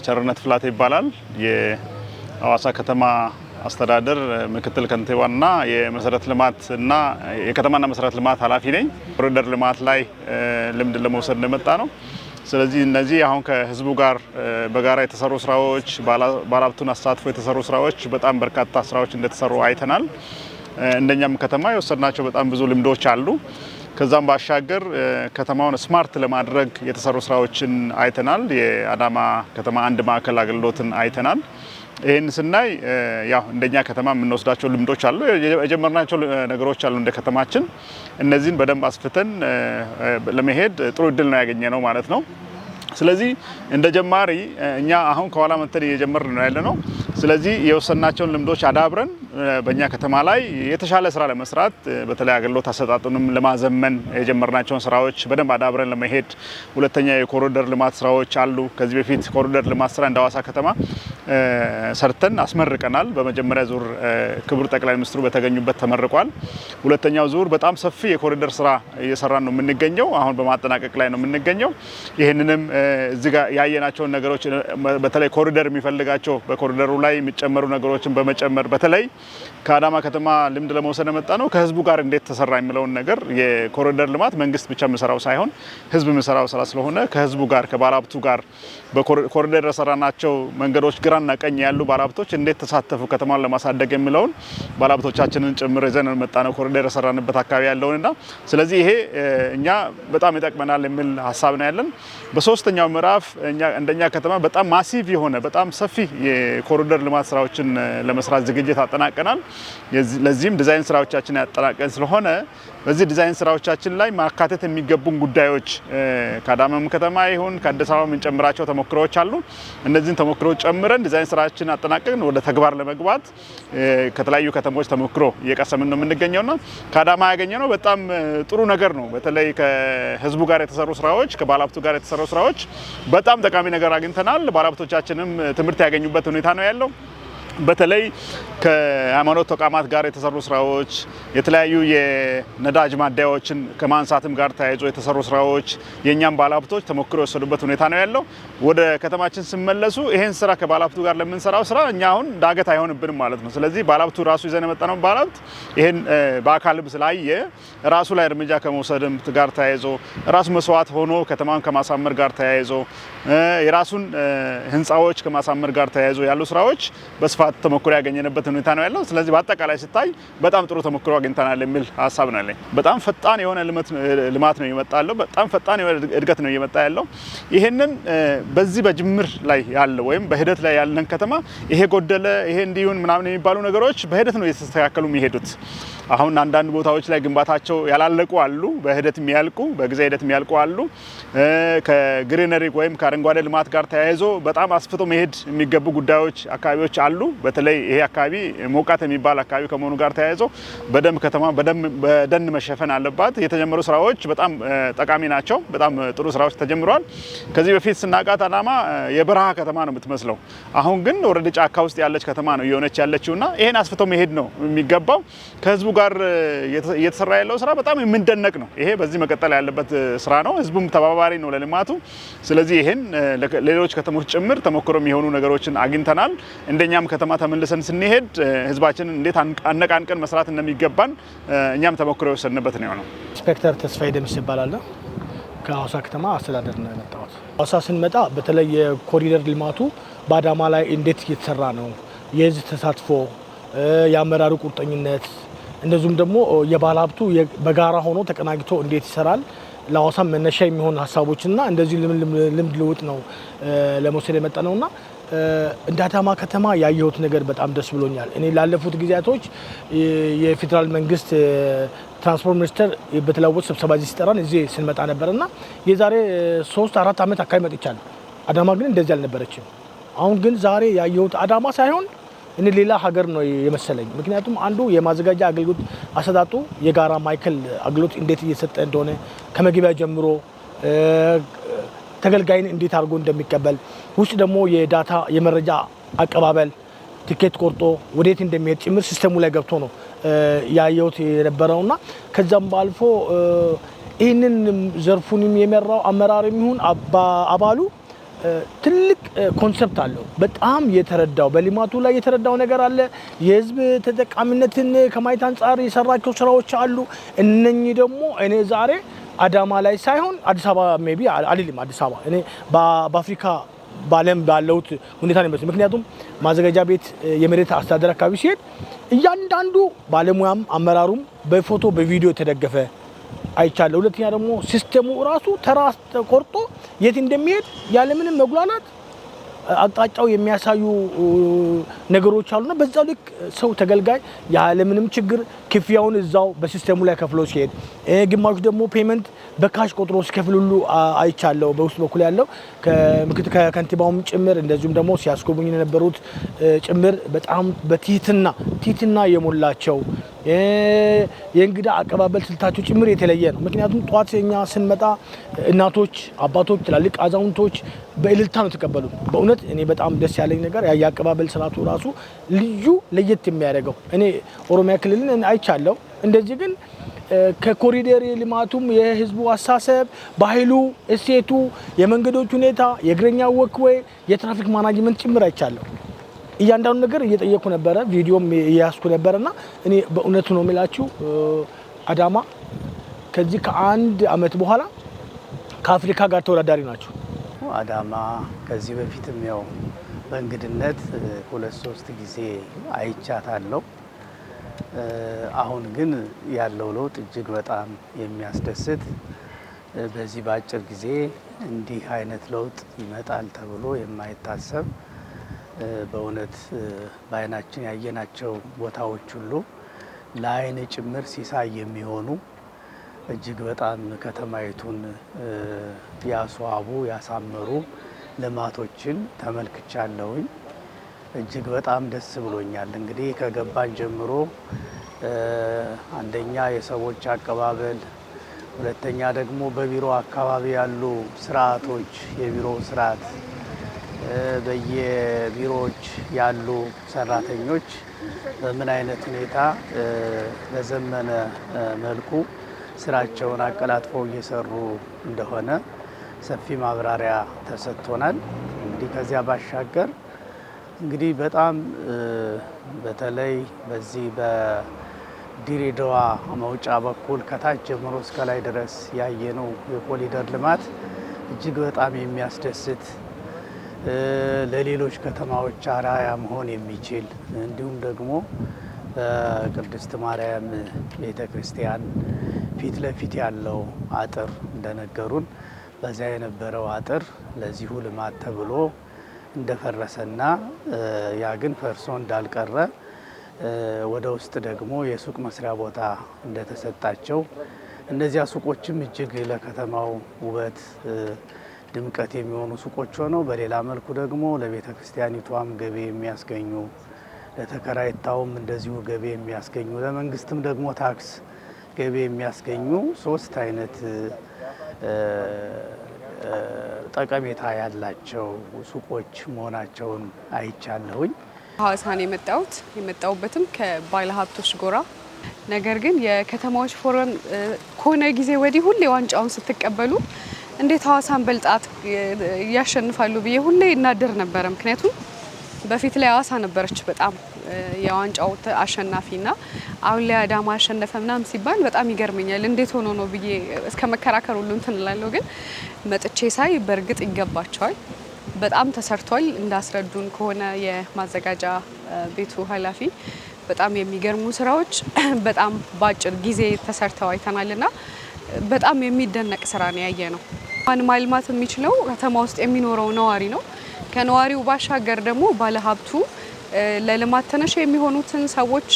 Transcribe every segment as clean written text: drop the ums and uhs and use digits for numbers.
ቸርነት ፍላቴ ይባላል። የሐዋሳ ከተማ አስተዳደር ምክትል ከንቲባና የመሰረተ ልማት እና የከተማና መሰረተ ልማት ኃላፊ ነኝ። ኮሪደር ልማት ላይ ልምድ ለመውሰድ እንደመጣ ነው። ስለዚህ እነዚህ አሁን ከህዝቡ ጋር በጋራ የተሰሩ ስራዎች፣ ባለሀብቱን አሳትፎ የተሰሩ ስራዎች በጣም በርካታ ስራዎች እንደተሰሩ አይተናል። እንደኛም ከተማ የወሰድናቸው በጣም ብዙ ልምዶች አሉ። ከዛም ባሻገር ከተማውን ስማርት ለማድረግ የተሰሩ ስራዎችን አይተናል። የአዳማ ከተማ አንድ ማዕከል አገልግሎትን አይተናል። ይህን ስናይ ያው እንደኛ ከተማ የምንወስዳቸው ልምዶች አሉ፣ የጀመርናቸው ነገሮች አሉ እንደ ከተማችን። እነዚህን በደንብ አስፍተን ለመሄድ ጥሩ እድል ነው ያገኘነው ማለት ነው። ስለዚህ እንደ ጀማሪ እኛ አሁን ከኋላ መተን እየጀመርን ነው ያለነው። ስለዚህ የወሰናቸውን ልምዶች አዳብረን በእኛ ከተማ ላይ የተሻለ ስራ ለመስራት በተለይ አገልግሎት አሰጣጡንም ለማዘመን የጀመርናቸውን ስራዎች በደንብ አዳብረን ለመሄድ፣ ሁለተኛ የኮሪደር ልማት ስራዎች አሉ። ከዚህ በፊት ኮሪደር ልማት ስራ እንደ ሐዋሳ ከተማ ሰርተን አስመርቀናል። በመጀመሪያ ዙር ክቡር ጠቅላይ ሚኒስትሩ በተገኙበት ተመርቋል። ሁለተኛው ዙር በጣም ሰፊ የኮሪደር ስራ እየሰራን ነው የምንገኘው። አሁን በማጠናቀቅ ላይ ነው የምንገኘው። ይህንንም እዚህ ጋር ያየናቸውን ነገሮች በተለይ ኮሪደር የሚፈልጋቸው በኮሪደሩ ላይ የሚጨመሩ ነገሮችን በመጨመር በተለይ ከአዳማ ከተማ ልምድ ለመውሰድ የመጣ ነው። ከህዝቡ ጋር እንዴት ተሰራ የሚለውን ነገር የኮሪደር ልማት መንግስት ብቻ የሚሰራው ሳይሆን ህዝብ የሚሰራው ስራ ስለሆነ ከህዝቡ ጋር ከባለሀብቱ ጋር በኮሪደር የሰራናቸው መንገዶች ግራና ቀኝ ያሉ ባለሀብቶች እንዴት ተሳተፉ ከተማን ለማሳደግ የሚለውን ባለሀብቶቻችንን ጭምር ይዘን የመጣ ነው ኮሪደር የሰራንበት አካባቢ ያለውንና ስለዚህ ይሄ እኛ በጣም ይጠቅመናል የሚል ሀሳብ ነው ያለን። በሶስተኛው ምዕራፍ እንደኛ ከተማ በጣም ማሲቭ የሆነ በጣም ሰፊ የኮሪደር ልማት ስራዎችን ለመስራት ዝግጅት አጠናቀናል። ለዚህም ዲዛይን ስራዎቻችን ያጠናቀን ስለሆነ በዚህ ዲዛይን ስራዎቻችን ላይ ማካተት የሚገቡን ጉዳዮች ከአዳማም ከተማ ይሁን ከአዲስ አበባ የምንጨምራቸው ተሞክሮዎች አሉ። እነዚህን ተሞክሮዎች ጨምረን ዲዛይን ስራዎችን አጠናቀን ወደ ተግባር ለመግባት ከተለያዩ ከተሞች ተሞክሮ እየቀሰምን ነው የምንገኘውና ከአዳማ ያገኘነው በጣም ጥሩ ነገር ነው። በተለይ ከህዝቡ ጋር የተሰሩ ስራዎች ከባለሀብቱ ጋር የተሰሩ ስራዎች በጣም ጠቃሚ ነገር አግኝተናል። ባለሀብቶቻችንም ትምህርት ያገኙበት ሁኔታ ነው ያለው። በተለይ ከሃይማኖት ተቋማት ጋር የተሰሩ ስራዎች፣ የተለያዩ የነዳጅ ማደያዎችን ከማንሳትም ጋር ተያይዞ የተሰሩ ስራዎች የኛም ባለሀብቶች ተሞክሮ የወሰዱበት ሁኔታ ነው ያለው። ወደ ከተማችን ሲመለሱ ይሄን ስራ ከባለሀብቱ ጋር ለምንሰራው ስራ እኛ አሁን ዳገት አይሆንብንም ማለት ነው። ስለዚህ ባለሀብቱ ራሱ ይዘን የመጣነው ባለሀብት ይሄን በአካልም ስላየ ራሱ ላይ እርምጃ ከመውሰድም ጋር ተያይዞ ራሱ መስዋዕት ሆኖ ከተማን ከማሳመር ጋር ተያይዞ የራሱን ህንፃዎች ከማሳመር ጋር ተያይዞ ያሉ ስራዎች በስፋት ተሞክሮ ያገኘንበት ሁኔታ ነው ያለው። ስለዚህ በአጠቃላይ ሲታይ በጣም ጥሩ ተሞክሮ አግኝተናል የሚል ሀሳብ ነው ያለኝ። በጣም ፈጣን የሆነ ልማት ነው እየመጣ ያለው። በጣም ፈጣን የሆነ እድገት ነው እየመጣ ያለው። ይሄንን በዚህ በጅምር ላይ ያለው ወይም በሂደት ላይ ያለን ከተማ ይሄ ጎደለ ይሄ እንዲሁን ምናምን የሚባሉ ነገሮች በሂደት ነው እየተስተካከሉ የሚሄዱት። አሁን አንዳንድ ቦታዎች ላይ ግንባታቸው ያላለቁ አሉ፣ በሂደት የሚያልቁ በጊዜ ሂደት የሚያልቁ አሉ። ከግሪነሪ ወይም ከአረንጓዴ ልማት ጋር ተያይዞ በጣም አስፍቶ መሄድ የሚገቡ ጉዳዮች አካባቢዎች አሉ። በተለይ ይሄ አካባቢ ሞቃት የሚባል አካባቢ ከመሆኑ ጋር ተያይዞ በደንብ ከተማ በደን መሸፈን አለባት። የተጀመሩ ስራዎች በጣም ጠቃሚ ናቸው። በጣም ጥሩ ስራዎች ተጀምረዋል። ከዚህ በፊት ስናቃት አዳማ የበረሃ ከተማ ነው የምትመስለው። አሁን ግን ኦልሬዲ ጫካ ውስጥ ያለች ከተማ ነው እየሆነች ያለችውና ይሄን አስፍቶ መሄድ ነው የሚገባው። ከህዝቡ ጋር እየተሰራ ያለው ስራ በጣም የምንደነቅ ነው። ይሄ በዚህ መቀጠል ያለበት ስራ ነው። ህዝቡም ተባባሪ ነው ለልማቱ። ስለዚህ ይሄን ሌሎች ከተሞች ጭምር ተሞክሮ የሚሆኑ ነገሮችን አግኝተናል። እንደኛም ከተማ ተመልሰን ስንሄድ ህዝባችንን እንዴት አነቃንቀን መስራት እንደሚገባን እኛም ተሞክሮ የወሰድንበት ነው የሆነው። ኢንስፔክተር ተስፋዬ ደምስ ይባላል። ከሐዋሳ ከተማ አስተዳደር ነው የመጣሁት። ሐዋሳ ስንመጣ በተለይ የኮሪደር ልማቱ በአዳማ ላይ እንዴት እየተሰራ ነው፣ የህዝብ ተሳትፎ፣ የአመራሩ ቁርጠኝነት እንደዚሁም ደግሞ የባለሀብቱ በጋራ ሆኖ ተቀናጅቶ እንዴት ይሰራል ለሐዋሳ መነሻ የሚሆን ሀሳቦችና እንደዚህ ልምድ ልውጥ ነው ለመውሰድ የመጣ ነውና እንደ አዳማ ከተማ ያየሁት ነገር በጣም ደስ ብሎኛል። እኔ ላለፉት ጊዜያቶች የፌደራል መንግስት ትራንስፖርት ሚኒስቴር በተለወጠ ስብሰባ እዚህ ሲጠራን እዚህ ስንመጣ ነበርና የዛሬ 3-4 ዓመት አካባቢ መጥቻለሁ። አዳማ ግን እንደዚህ አልነበረችም። አሁን ግን ዛሬ ያየሁት አዳማ ሳይሆን እኔ ሌላ ሀገር ነው የመሰለኝ። ምክንያቱም አንዱ የማዘጋጃ አገልግሎት አሰጣጡ የጋራ ማዕከል አገልግሎት እንዴት እየሰጠ እንደሆነ ከመግቢያ ጀምሮ ተገልጋይን እንዴት አድርጎ እንደሚቀበል ውስጥ ደግሞ የዳታ የመረጃ አቀባበል ቲኬት ቆርጦ ወዴት እንደሚሄድ ጭምር ሲስተሙ ላይ ገብቶ ነው ያየሁት የነበረውና ከዛም ባልፎ ይህንን ዘርፉንም የመራው አመራር የሚሆን አባሉ ትልቅ ኮንሰፕት አለው። በጣም የተረዳው በልማቱ ላይ የተረዳው ነገር አለ። የህዝብ ተጠቃሚነትን ከማየት አንፃር የሰራቸው ስራዎች አሉ። እነኚህ ደግሞ እኔ ዛሬ አዳማ ላይ ሳይሆን አዲስ አበባ ሜቢ አልልም። አዲስ አበባ እኔ በአፍሪካ ባለም ባለውት ሁኔታ ነው የሚመስለው። ምክንያቱም ማዘጋጃ ቤት የመሬት አስተዳደር አካባቢ ሲሄድ እያንዳንዱ ባለሙያም አመራሩም በፎቶ በቪዲዮ የተደገፈ አይቻለሁ። ሁለተኛ ደግሞ ሲስተሙ ራሱ ተራ ተቆርጦ የት እንደሚሄድ ያለምንም መጉላላት አቅጣጫው የሚያሳዩ ነገሮች አሉና በዛው ልክ ሰው ተገልጋይ ያለምንም ችግር ክፍያውን እዛው በሲስተሙ ላይ ከፍሎ ሲሄድ፣ ግማሹ ደግሞ ፔመንት በካሽ ቆጥሮ ሲከፍል ሁሉ አይቻለሁ። በውስጥ በኩል ያለው ከምክትል ከከንቲባውም ጭምር እንደዚሁም ደግሞ ሲያስጎበኙ የነበሩት ጭምር በጣም በትህትና የሞላቸው የእንግዳ አቀባበል ስልታቸው ጭምር የተለየ ነው። ምክንያቱም ጧት እኛ ስንመጣ እናቶች፣ አባቶች፣ ትላልቅ አዛውንቶች በእልልታ ነው ተቀበሉ። በእውነት እኔ በጣም ደስ ያለኝ ነገር የአቀባበል ስርዓቱ ራሱ ልዩ ለየት የሚያደርገው እኔ ኦሮሚያ ክልልን አይቻለሁ። እንደዚህ ግን ከኮሪደር ልማቱም የህዝቡ አሳሰብ፣ ባህሉ፣ እሴቱ፣ የመንገዶች ሁኔታ፣ የእግረኛ ወክዌ፣ የትራፊክ ማናጅመንት ጭምር አይቻለሁ። እያንዳንዱ ነገር እየጠየቁ ነበረ፣ ቪዲዮም እያያዝኩ ነበርና እኔ በእውነቱ ነው የሚላችሁ አዳማ ከዚህ ከአንድ አመት በኋላ ከአፍሪካ ጋር ተወዳዳሪ ናቸው። አዳማ ከዚህ በፊትም ያው በእንግድነት 2-3 ጊዜ አይቻታለሁ። አሁን ግን ያለው ለውጥ እጅግ በጣም የሚያስደስት፣ በዚህ በአጭር ጊዜ እንዲህ አይነት ለውጥ ይመጣል ተብሎ የማይታሰብ በእውነት በአይናችን ያየናቸው ቦታዎች ሁሉ ለአይን ጭምር ሲሳይ የሚሆኑ እጅግ በጣም ከተማይቱን ያስዋቡ ያሳመሩ ልማቶችን ተመልክቻለሁኝ። እጅግ በጣም ደስ ብሎኛል። እንግዲህ ከገባን ጀምሮ አንደኛ የሰዎች አቀባበል፣ ሁለተኛ ደግሞ በቢሮ አካባቢ ያሉ ስርዓቶች፣ የቢሮ ስርዓት፣ በየቢሮዎች ያሉ ሰራተኞች በምን አይነት ሁኔታ በዘመነ መልኩ ስራቸውን አቀላጥፈው እየሰሩ እንደሆነ ሰፊ ማብራሪያ ተሰጥቶናል። እንግዲህ ከዚያ ባሻገር እንግዲህ በጣም በተለይ በዚህ በድሬዳዋ መውጫ በኩል ከታች ጀምሮ እስከ ላይ ድረስ ያየነው የኮሪደር ልማት እጅግ በጣም የሚያስደስት ለሌሎች ከተማዎች አርአያ መሆን የሚችል እንዲሁም ደግሞ በቅድስት ማርያም ቤተ ክርስቲያን ፊት ለፊት ያለው አጥር እንደነገሩን በዚያ የነበረው አጥር ለዚሁ ልማት ተብሎ እንደፈረሰና ያ ግን ፈርሶ እንዳልቀረ ወደ ውስጥ ደግሞ የሱቅ መስሪያ ቦታ እንደተሰጣቸው፣ እነዚያ ሱቆችም እጅግ ለከተማው ውበት ድምቀት የሚሆኑ ሱቆች ሆነው በሌላ መልኩ ደግሞ ለቤተ ክርስቲያኒቷም ገቢ የሚያስገኙ፣ ለተከራይታውም እንደዚሁ ገቢ የሚያስገኙ፣ ለመንግስትም ደግሞ ታክስ ገቢ የሚያስገኙ 3 አይነት ጠቀሜታ ያላቸው ሱቆች መሆናቸውን አይቻለሁኝ። ሀዋሳን የመጣሁበትም ከባለ ሀብቶች ጎራ፣ ነገር ግን የከተማዎች ፎረም ከሆነ ጊዜ ወዲህ ሁሌ ዋንጫውን ስትቀበሉ እንዴት ሀዋሳን በልጣት ያሸንፋሉ ብዬ ሁሌ እናደር ነበረ። ምክንያቱም በፊት ላይ ሀዋሳ ነበረች በጣም የዋንጫው አሸናፊና አሁን ላይ አዳማ አሸነፈ ምናምን ሲባል በጣም ይገርመኛል። እንዴት ሆኖ ነው ብዬ እስከ መከራከር ሁሉ እንትን እላለሁ። ግን መጥቼ ሳይ በእርግጥ ይገባቸዋል። በጣም ተሰርቷል። እንዳስረዱን ከሆነ የማዘጋጃ ቤቱ ኃላፊ በጣም የሚገርሙ ስራዎች በጣም በአጭር ጊዜ ተሰርተው አይተናልና በጣም የሚደነቅ ስራ ነው ያየ ነው። ማን ማልማት የሚችለው ከተማ ውስጥ የሚኖረው ነዋሪ ነው። ከነዋሪው ባሻገር ደግሞ ባለሀብቱ ለልማት ተነሽ የሚሆኑትን ሰዎች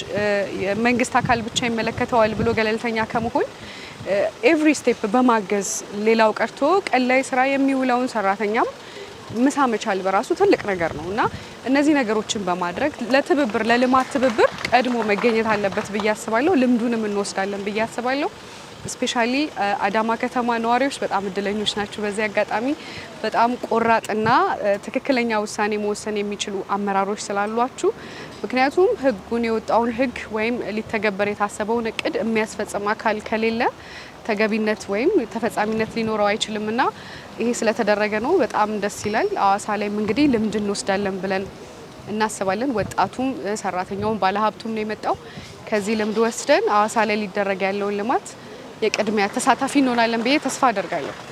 የመንግስት አካል ብቻ ይመለከተዋል ብሎ ገለልተኛ ከመሆን ኤቭሪ ስቴፕ በማገዝ ሌላው ቀርቶ ቀን ላይ ስራ የሚውለውን ሰራተኛም ምሳ መቻል በራሱ ትልቅ ነገር ነው እና እነዚህ ነገሮችን በማድረግ ለትብብር ለልማት ትብብር ቀድሞ መገኘት አለበት ብዬ አስባለሁ። ልምዱንም እንወስዳለን ብዬ አስባለሁ። ስፔሻሊ አዳማ ከተማ ነዋሪዎች በጣም እድለኞች ናቸው። በዚህ አጋጣሚ በጣም ቆራጥና ትክክለኛ ውሳኔ መወሰን የሚችሉ አመራሮች ስላሏችሁ ምክንያቱም ህጉን የወጣውን ህግ ወይም ሊተገበር የታሰበውን እቅድ የሚያስፈጽም አካል ከሌለ ተገቢነት ወይም ተፈጻሚነት ሊኖረው አይችልምና ይሄ ስለተደረገ ነው በጣም ደስ ይላል። ሐዋሳ ላይም እንግዲህ ልምድ እንወስዳለን ብለን እናስባለን። ወጣቱም ሰራተኛውም ባለሀብቱም ነው የመጣው። ከዚህ ልምድ ወስደን ሐዋሳ ላይ ሊደረግ ያለውን ልማት የቅድሚያ ተሳታፊ እንሆናለን ብዬ ተስፋ አደርጋለሁ።